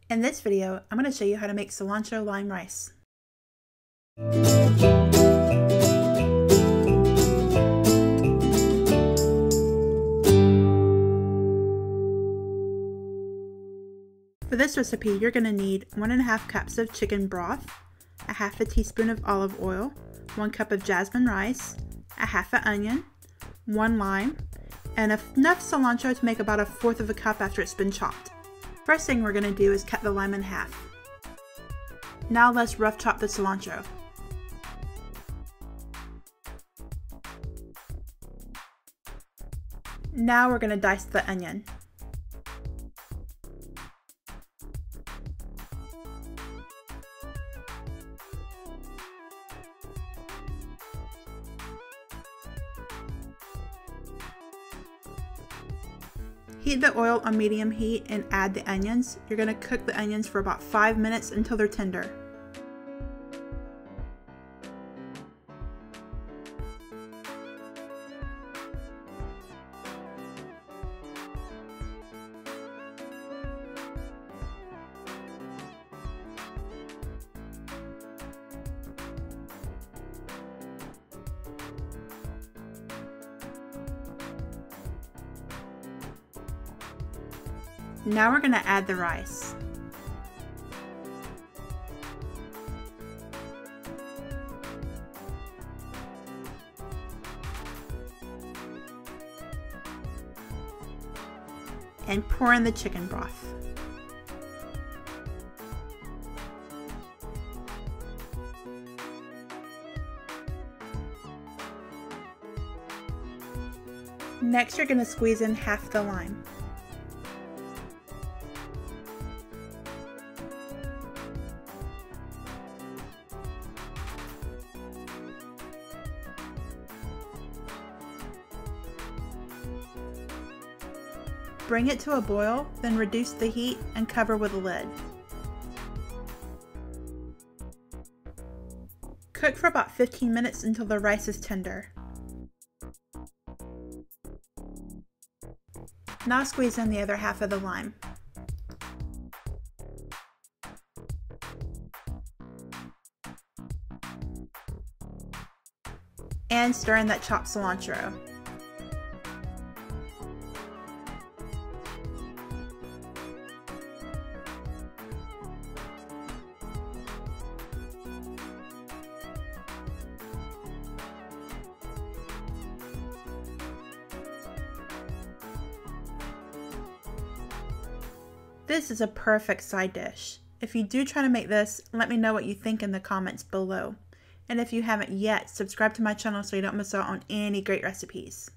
In this video, I'm going to show you how to make cilantro lime rice. For this recipe, you're going to need 1.5 cups of chicken broth, a half a teaspoon of olive oil, 1 cup of jasmine rice, a half an onion, 1 lime, and enough cilantro to make about 1/4 of a cup after it's been chopped. First thing we're going to do is cut the lime in half. Now let's rough chop the cilantro. Now we're going to dice the onion. Heat the oil on medium heat and add the onions. You're going to cook the onions for about 5 minutes until they're tender. Now we're going to add the rice. And pour in the chicken broth. Next, you're going to squeeze in half the lime. Bring it to a boil, then reduce the heat and cover with a lid. Cook for about 15 minutes until the rice is tender. Now squeeze in the other half of the lime. And stir in that chopped cilantro. This is a perfect side dish. If you do try to make this, let me know what you think in the comments below. And if you haven't yet, subscribe to my channel so you don't miss out on any great recipes.